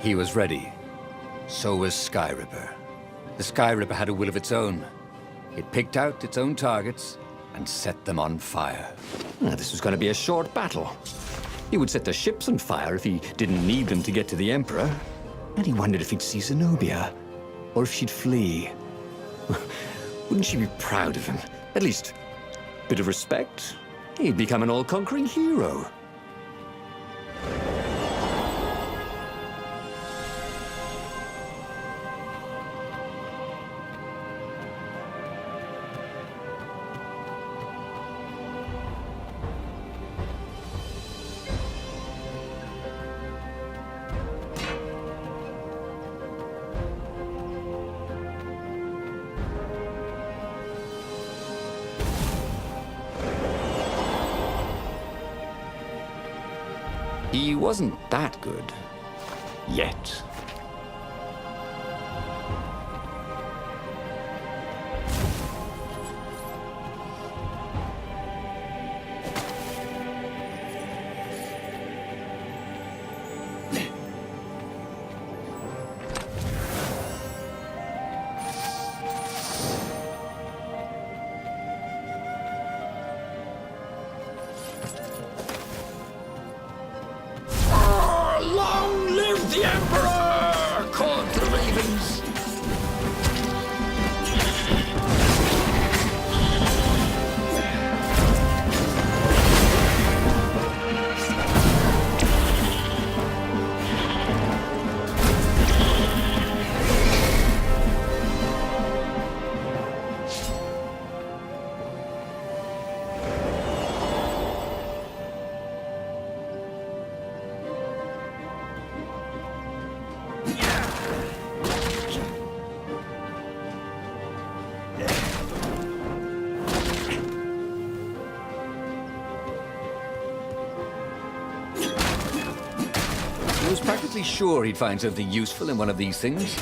He was ready. So was Skyripper. The Skyripper had a will of its own. It picked out its own targets and set them on fire. This was going to be a short battle. He would set the ships on fire if he didn't need them to get to the Emperor. And he wondered if he'd see Zenobia, or if she'd flee. Wouldn't she be proud of him? At least, a bit of respect. He'd become an all-conquering hero. He wasn't that good. Yet. Long live the Emperor! Called the Ravens. He was practically sure he'd find something useful in one of these things.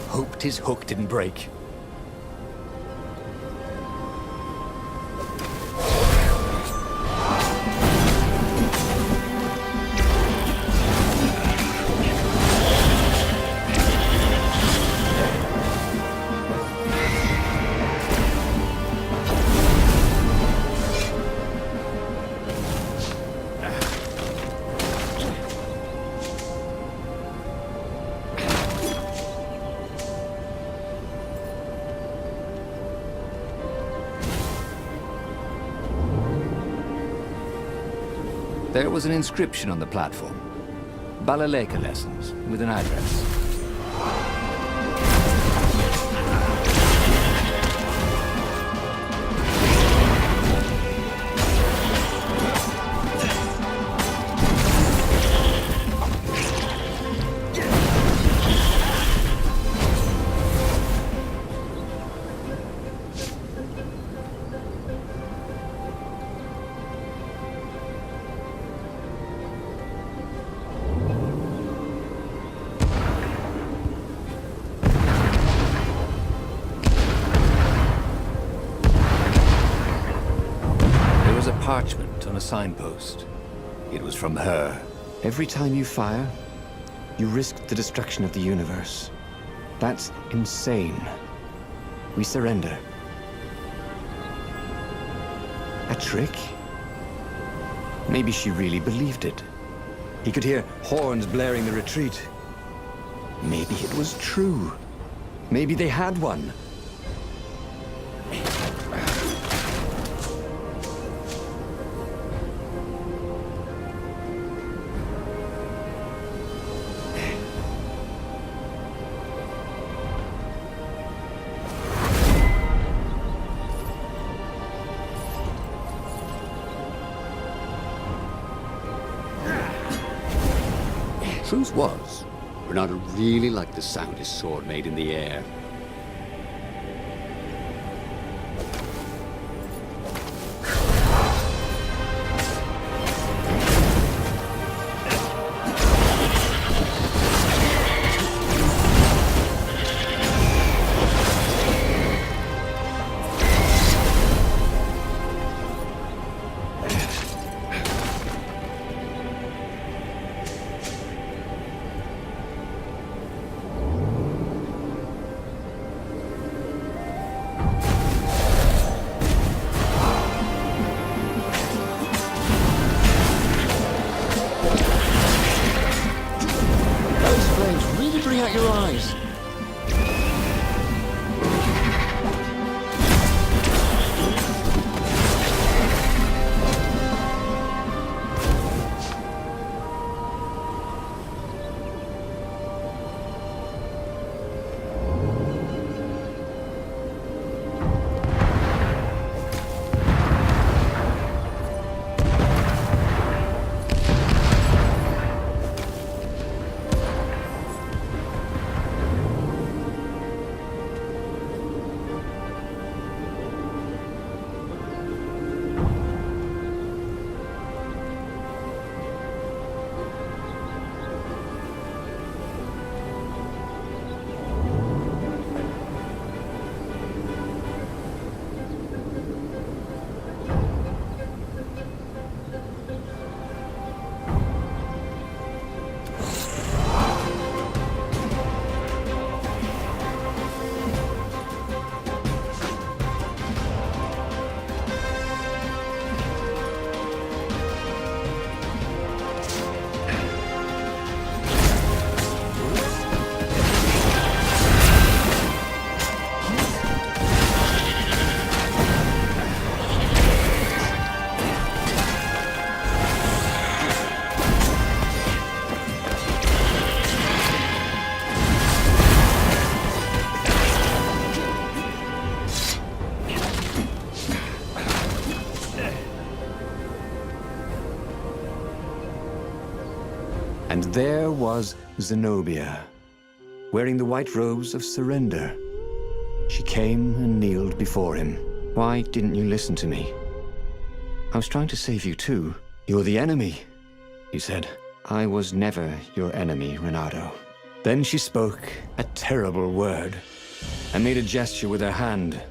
Hoped his hook didn't break. There was an inscription on the platform. Balaleka lessons, with an address. parchment on a signpost. It was from her. Every time you fire, you risk the destruction of the universe. That's insane. We surrender. A trick? Maybe she really believed it. He could hear horns blaring the retreat. Maybe it was true. Maybe they had one. Truth was, Renato really liked the sound his sword made in the air. Out your eyes. And there was Zenobia, wearing the white robes of surrender. She came and kneeled before him. Why didn't you listen to me? I was trying to save you too. You're the enemy, he said. I was never your enemy, Renato. Then she spoke a terrible word and made a gesture with her hand.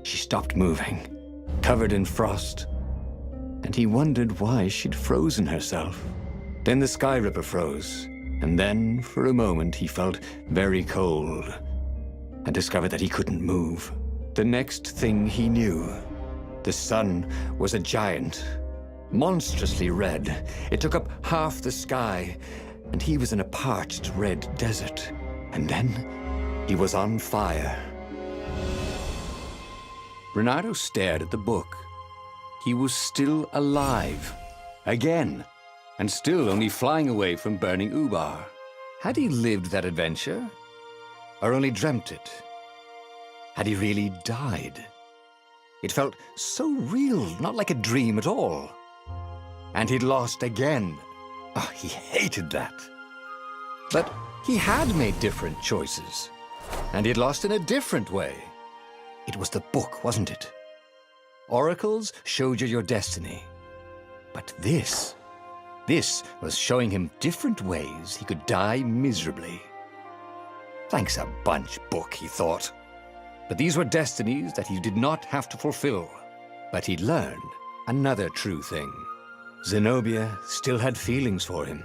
She stopped moving, covered in frost, and he wondered why she'd frozen herself. Then the Sky Ripper froze, and then, for a moment, he felt very cold and discovered that he couldn't move. The next thing he knew, the sun was a giant, monstrously red. It took up half the sky, and he was in a parched red desert. And then he was on fire. Renato stared at the book. He was still alive. Again. And still only flying away from burning Ubar. Had he lived that adventure? Or only dreamt it? Had he really died? It felt so real, not like a dream at all. And he'd lost again. Oh, he hated that. But he had made different choices. And he'd lost in a different way. It was the book, wasn't it? Oracles showed you your destiny. But this was showing him different ways he could die miserably. Thanks a bunch, book, he thought. But these were destinies that he did not have to fulfill. But he'd learned, another true thing. Zenobia still had feelings for him.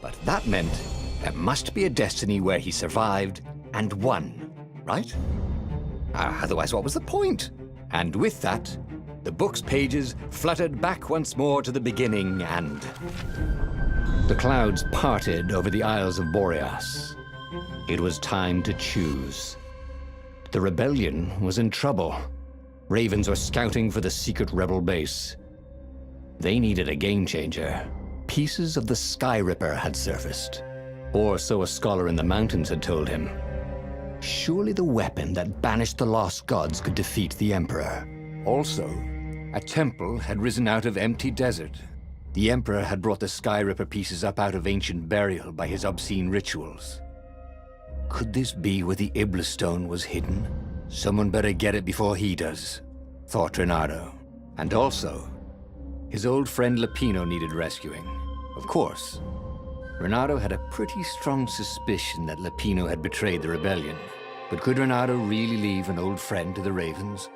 But that meant there must be a destiny where he survived and won, right? Otherwise, what was the point? And with that, the book's pages fluttered back once more to the beginning, and the clouds parted over the Isles of Boreas. It was time to choose. The rebellion was in trouble. Ravens were scouting for the secret rebel base. They needed a game changer. Pieces of the Sky Ripper had surfaced, or so a scholar in the mountains had told him. Surely the weapon that banished the lost gods could defeat the Emperor. Also, a temple had risen out of empty desert. The Emperor had brought the Sky Ripper pieces up out of ancient burial by his obscene rituals. Could this be where the Iblis stone was hidden? Someone better get it before he does, thought Renato. And also, his old friend Lupino needed rescuing. Of course, Renato had a pretty strong suspicion that Lupino had betrayed the rebellion. But could Renato really leave an old friend to the Ravens?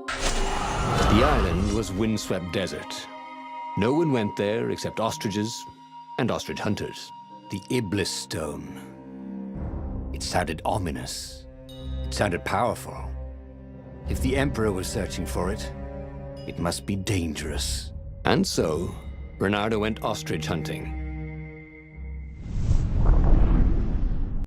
The island was windswept desert. No one went there except ostriches and ostrich hunters. The Iblis stone. It sounded ominous. It sounded powerful. If the Emperor was searching for it, it must be dangerous. And so, Bernardo went ostrich hunting.